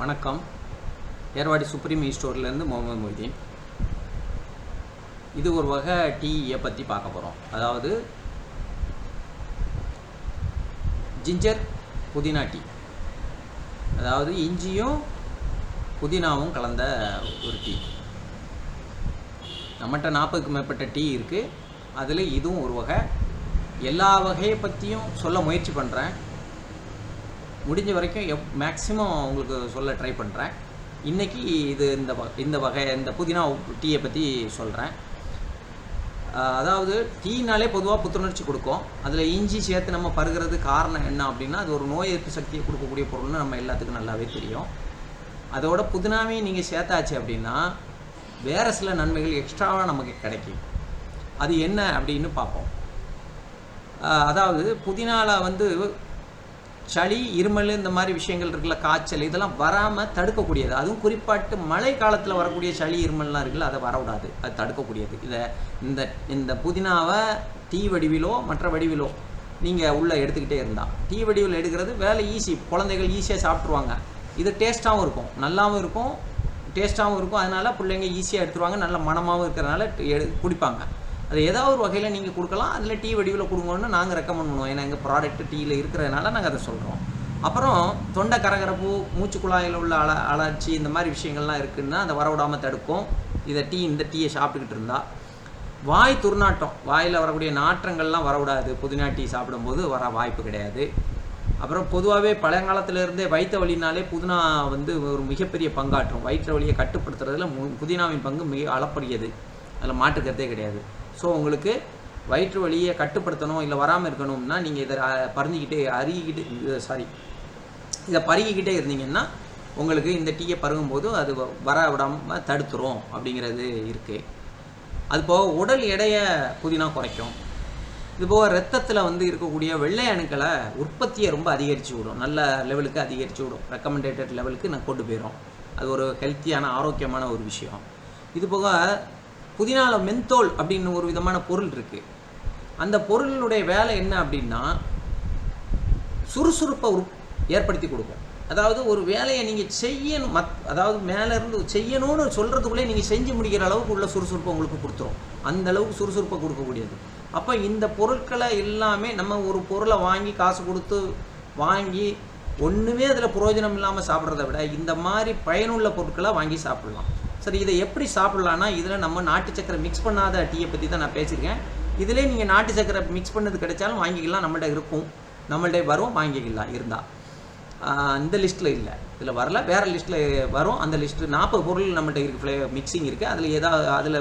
வணக்கம். ஏர்வாடி சுப்ரீம் ஸ்டோர்லேருந்து முகமது மொய்தீன். இது ஒரு வகை டீயை பற்றி பார்க்க போகிறோம். அதாவது ஜிஞ்சர் புதினா டீ, அதாவது இஞ்சியும் புதினாவும் கலந்த ஒரு டீ. நம்மகிட்ட 40க்கும் மேற்பட்ட டீ இருக்குது. அதில் இதுவும் ஒரு வகை. எல்லா வகையை பற்றியும் சொல்ல முயற்சி பண்ணுறேன். முடிஞ்ச வரைக்கும் மேக்ஸிமம் உங்களுக்கு சொல்ல ட்ரை பண்ணுறேன். இன்றைக்கி இது இந்த வகை இந்த புதினா டீயை பற்றி சொல்கிறேன். அதாவது டீனாலே பொதுவாக புத்துணர்ச்சி கொடுக்கும். அதில் இஞ்சி சேர்த்து நம்ம பருகிறது காரணம் என்ன அப்படின்னா, அது ஒரு நோய் எதிர்ப்பு சக்தியை கொடுக்கக்கூடிய பொருள்னு நம்ம எல்லாத்துக்கும் நல்லாவே தெரியும். அதோட புதினாவையும் நீங்கள் சேர்த்தாச்சு அப்படின்னா வேறு சில நன்மைகள் எக்ஸ்ட்ராவாக நமக்கு கிடைக்கும். அது என்ன அப்படின்னு பார்ப்போம். அதாவது புதினாவில் சளி, இருமல், இந்த மாதிரி விஷயங்கள் இருக்குல்ல, காய்ச்சல், இதெல்லாம் வராமல் தடுக்கக்கூடியது. அதுவும் குறிப்பாட்டு மழை காலத்தில் வரக்கூடிய சளி, இருமல்லாம் இருக்குல்ல, அதை வரவிடாது, அது தடுக்கக்கூடியது. இந்த புதினாவை டீ வடிவிலோ மற்ற வடிவிலோ நீங்கள் உள்ளே எடுத்துக்கிட்டே இருந்தால், டீ வடிவில் எடுக்கிறது வேலை ஈஸி, குழந்தைகள் ஈஸியாக சாப்பிட்ருவாங்க. இது டேஸ்ட்டாகவும் இருக்கும், நல்லாவும் இருக்கும், டேஸ்ட்டாகவும் இருக்கும். அதனால் பிள்ளைங்க ஈஸியாக எடுத்துருவாங்க, நல்ல மனமாகவும் இருக்கிறதுனால குடிப்பாங்க. அது ஏதாவது ஒரு வகையில் நீங்கள் கொடுக்கலாம். அதில் டீ வடிவில் கொடுங்கன்னு நாங்கள் ரெக்கமெண்ட் பண்ணுவோம். ஏன்னா எங்கள் ப்ராடக்ட் டீயில் இருக்கிறதுனால நாங்கள் அதை சொல்கிறோம். அப்புறம் தொண்டை கரகரப்பு, மூச்சு குழாயில் உள்ள அலர்ச்சி, இந்த மாதிரி விஷயங்கள்லாம் இருக்குதுன்னா அதை வரவிடாமல் தடுக்கும். இந்த டீயை சாப்பிட்டுக்கிட்டு இருந்தால் வாய் துர்நாற்றம், வாயில் வரக்கூடிய நாற்றங்கள்லாம் வரவிடாது. புதினா டீ சாப்பிடும்போது வர வாய்ப்பு கிடையாது. அப்புறம் பொதுவாகவே பழங்காலத்திலேருந்தே வயிற்று வலினாலே புதினா ஒரு மிகப்பெரிய பங்காற்றும். வயிற்று வலியை கட்டுப்படுத்துறதுல புதினாவின் பங்கு மிக அளப்பரியது, அதில் மாற்றுக்கிறதே கிடையாது. ஸோ உங்களுக்கு வயிற்று வலியை கட்டுப்படுத்தணும், இல்லை வராமல் இருக்கணும்னா நீங்கள் இதை இதை பருகிக்கிட்டே இருந்தீங்கன்னா உங்களுக்கு இந்த டீயை பருகும்போது அது வர விடாமல் தடுத்துரும் அப்படிங்கிறது இருக்குது. அது போக உடல் எடையை புதினா குறைக்கும். இது போக ரத்தத்தில் இருக்கக்கூடிய வெள்ளை அணுக்களை உற்பத்தியை ரொம்ப அதிகரித்து விடும், நல்ல லெவலுக்கு அதிகரித்து விடும், ரெக்கமெண்டேட்டட் லெவலுக்கு நான் கொண்டு போயிடும். அது ஒரு ஹெல்த்தியான ஆரோக்கியமான ஒரு விஷயம். இது போக புதினாவில் மென்தோல் அப்படின்னு ஒரு விதமான பொருள் இருக்குது. அந்த பொருளுடைய வேலை என்ன அப்படின்னா சுறுசுறுப்பை ஏற்படுத்தி கொடுக்கும். அதாவது ஒரு வேலையை நீங்கள் செய்யணும், அதாவது மேலேருந்து செய்யணும்னு சொல்கிறதுக்குள்ளே நீங்கள் செஞ்சு முடிக்கிற அளவுக்கு உள்ள சுறுசுறுப்பை உங்களுக்கு கொடுத்துரும். அந்த அளவுக்கு சுறுசுறுப்பை கொடுக்கக்கூடியது. அப்போ இந்த பொருட்களை எல்லாமே நம்ம ஒரு பொருளை வாங்கி காசு கொடுத்து வாங்கி ஒன்றுமே அதில் பிரயோஜனம் இல்லாமல் சாப்பிட்றத விட இந்த மாதிரி பயனுள்ள பொருட்களை வாங்கி சாப்பிட்லாம். சரி, இதை எப்படி சாப்பிட்லான்னா, இதில் நம்ம நாட்டு சக்கரை மிக்ஸ் பண்ணாத டீயை பற்றி தான் நான் பேசியிருக்கேன். இதிலே நீங்கள் நாட்டு சக்கரை மிக்ஸ் பண்ணது கிடைச்சாலும் வாங்கிக்கலாம், நம்மள்ட்ட இருக்கும், நம்மள்ட்ட வரும், வாங்கிக்கலாம் இருந்தால். இந்த லிஸ்ட்டில் இல்லை, இதில் வரல, வேறு லிஸ்ட்டில் வரும். அந்த லிஸ்ட்டு 40 பொருள் நம்மள்ட்ட இருக்குது, மிக்சிங் இருக்குது, அதில் ஏதாவது அதில்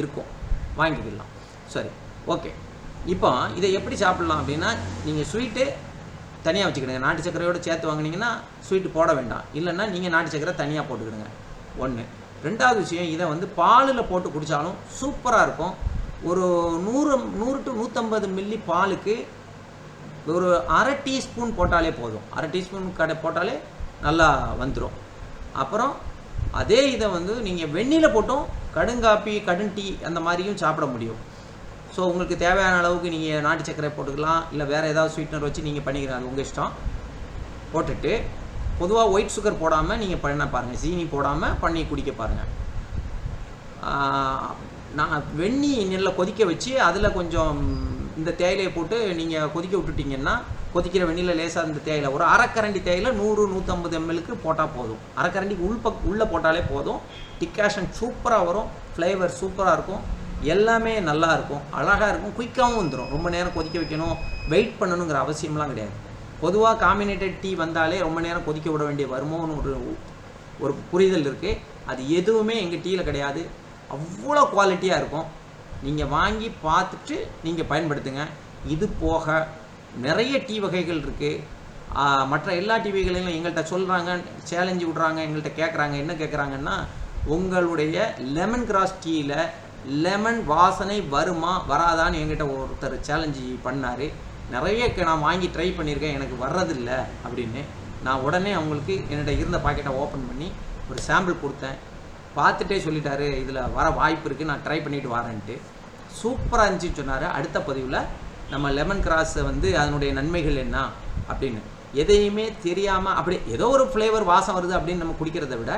இருக்கும், வாங்கிக்கலாம். சரி, ஓகே. இப்போ இதை எப்படி சாப்பிட்லாம் அப்படின்னா, நீங்கள் ஸ்வீட்டு தனியாக வச்சுக்கிடுங்க. நாட்டு சக்கரையோடு சேர்த்து வாங்கினீங்கன்னா ஸ்வீட்டு போட வேண்டாம். இல்லைன்னா நீங்கள் நாட்டு சக்கரை தனியாக போட்டுக்கிடுங்க. ஒன்று. ரெண்டாவது விஷயம், இதை பாலில் போட்டு குடித்தாலும் சூப்பராக இருக்கும். ஒரு 100 to 150 மில்லி பாலுக்கு ஒரு அரை டீஸ்பூன் போட்டாலே போதும். அரை டீஸ்பூன் போட்டாலே நல்லா வந்துடும். அப்புறம் அதே இதை நீங்கள் வெந்நியில் போட்டும் கடுங்காப்பி, கடும் டீ அந்த மாதிரியும் சாப்பிட முடியும். ஸோ உங்களுக்கு தேவையான அளவுக்கு நீங்கள் நாட்டு சக்கரை போட்டுக்கலாம், இல்லை வேறு ஏதாவது ஸ்வீட்னர் வச்சு நீங்கள் பண்ணிக்கலாம், அது உங்கள் இஷ்டம். போட்டுட்டு பொதுவாக ஒயிட் சுகர் போடாமல் நீங்கள் பண்ண பாருங்கள், சீனி போடாமல் பண்ணி குடிக்க பாருங்கள். நான் வெந்நி நெல்லை கொதிக்க வச்சு அதில் கொஞ்சம் இந்த தேயிலையை போட்டு நீங்கள் கொதிக்க விட்டுட்டிங்கன்னா, கொதிக்கிற வெந்நியில் லேசாக இந்த தேயிலை ஒரு அரைக்கரண்டி தேயிலை 100-150 ml போட்டால் போதும். அரைக்கரண்டிக்கு உள்ளே போட்டாலே போதும். டிகாஷன் சூப்பராக வரும், ஃப்ளேவர் சூப்பராக இருக்கும், எல்லாமே நல்லா இருக்கும், அழகாக இருக்கும், குயிக்காகவும் வந்துடும். ரொம்ப நேரம் கொதிக்க வைக்கணும், வெயிட் பண்ணணுங்கிற அவசியம்லாம் கிடையாது. பொதுவாக காம்பினேட்டட் டீ வந்தாலே ரொம்ப நேரம் கொதிக்க விட வேண்டிய வருமோன்னு ஒரு புரிதல் இருக்குது. அது எதுவுமே எங்கள் டீயில் கிடையாது. அவ்வளோ குவாலிட்டியாக இருக்கும். நீங்கள் வாங்கி பார்த்துட்டு நீங்கள் பயன்படுத்துங்க. இது போக நிறைய டீ வகைகள் இருக்குது. மற்ற எல்லா டீ வகைகளையும் எங்கள்கிட்ட சொல்கிறாங்க, சேலஞ்சு விட்றாங்க, எங்கள்கிட்ட கேட்குறாங்க. என்ன கேட்குறாங்கன்னா, உங்களுடைய லெமன் கிராஸ் டீயில் லெமன் வாசனை வருமா வராதான்னு என்கிட்ட ஒருத்தர் சேலஞ்சு பண்ணார். நிறைய நான் வாங்கி ட்ரை பண்ணியிருக்கேன், எனக்கு வர்றதில்லை அப்படின்னு. நான் உடனே அவங்களுக்கு என்னிட்ட இருந்த பாக்கெட்டை ஓப்பன் பண்ணி ஒரு சாம்பிள் கொடுத்தேன். பார்த்துட்டே சொல்லிட்டாரு, இதில் வர வாய்ப்பு இருக்குது, நான் ட்ரை பண்ணிவிட்டு வரேன்ட்டு. சூப்பராக இருந்துச்சுன்னு சொன்னார். அடுத்த பதிவில் நம்ம லெமன் கிராஸை அதனுடைய நன்மைகள் என்ன அப்படின்னு எதையுமே தெரியாமல் அப்படி ஏதோ ஒரு ஃப்ளேவர் வாசம் வருது அப்படின்னு நம்ம குடிக்கிறத விட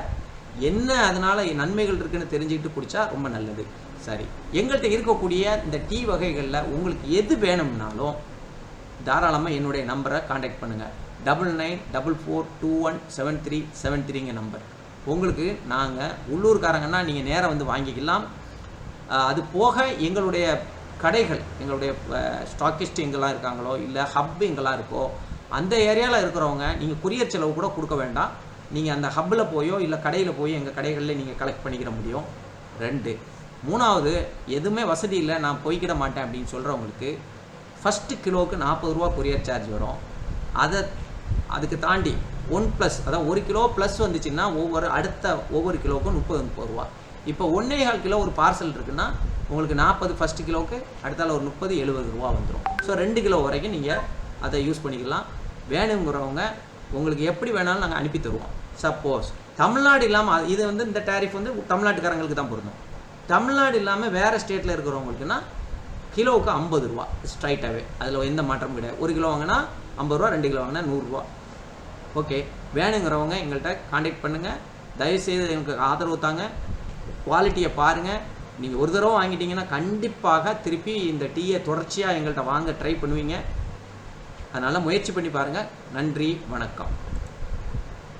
என்ன அதனால் நன்மைகள் இருக்குன்னு தெரிஞ்சுக்கிட்டு குடித்தா ரொம்ப நல்லது. சரி, எங்கள்கிட்ட இருக்கக்கூடிய இந்த டீ வகைகளில் உங்களுக்கு எது வேணும்னாலும் தாராளமாக என்னுடைய நம்பரை காண்டாக்ட் பண்ணுங்கள். 9944217373 நம்பர். உங்களுக்கு நாங்கள் உள்ளூர்காரங்கன்னா நீங்கள் நேராக வந்து வாங்கிக்கலாம். அது போக எங்களுடைய கடைகள், எங்களுடைய ஸ்டாக்கிஸ்ட் எங்கெல்லாம் இருக்காங்களோ இல்லை ஹப் எங்கெல்லாம் இருக்கோ அந்த ஏரியாவில் இருக்கிறவங்க நீங்கள் குரியர் செலவு கூட கொடுக்க வேண்டாம். நீங்கள் அந்த ஹப்பில் போயோ இல்லை கடையில் போய் எங்கள் கடைகளில் நீங்கள் கலெக்ட் பண்ணிக்கிற முடியும். 2, 3வது எதுவுமே வசதி இல்லை நான் போய்க்கிட மாட்டேன் அப்படின்னு சொல்கிறவங்களுக்கு ஃபஸ்ட்டு கிலோவுக்கு 40 ரூபா கொரியர் சார்ஜ் வரும். அதுக்கு தாண்டி 1+, அதாவது 1 கிலோ ப்ளஸ் வந்துச்சுன்னா ஒவ்வொரு கிலோவுக்கும் 30 ரூபா. இப்போ 1.25 கிலோ ஒரு பார்சல் இருக்குன்னா உங்களுக்கு 40 ஃபஸ்ட்டு கிலோவுக்கு, அடுத்தால ஒரு 30-70 ரூபா வந்துடும். ஸோ 2 கிலோ வரைக்கும் நீங்கள் அதை யூஸ் பண்ணிக்கலாம். வேணுங்கிறவங்க உங்களுக்கு எப்படி வேணாலும் நாங்கள் அனுப்பி தருவோம். சப்போஸ் தமிழ்நாடு இல்லாமல் இது வந்து இந்த டேரிஃப் வந்து தமிழ்நாட்டுக்காரங்களுக்கு தான் பொருந்தும். தமிழ்நாடு இல்லாமல் வேறு ஸ்டேட்டில் இருக்கிறவங்களுக்குன்னா கிலோவுக்கு 50 ரூபா ஸ்ட்ரைட்டாகவே, அதில் எந்த மாற்றமும் கிடையாது. 1 கிலோ வாங்கினா 50 ரூபா, 2 கிலோ வாங்கினா 100 ரூபா. ஓகே, வேணுங்கிறவங்க எங்கள்கிட்ட காண்டாக்ட் பண்ணுங்கள். தயவுசெய்து எனக்கு ஆதரவு தாங்க, குவாலிட்டியை பாருங்கள். நீங்கள் ஒரு தடவை வாங்கிட்டீங்கன்னா கண்டிப்பாக திருப்பி இந்த டீயை தொடர்ச்சியாக எங்கள்கிட்ட வாங்க ட்ரை பண்ணுவீங்க. அதனால் முயற்சி பண்ணி பாருங்கள். நன்றி, வணக்கம்.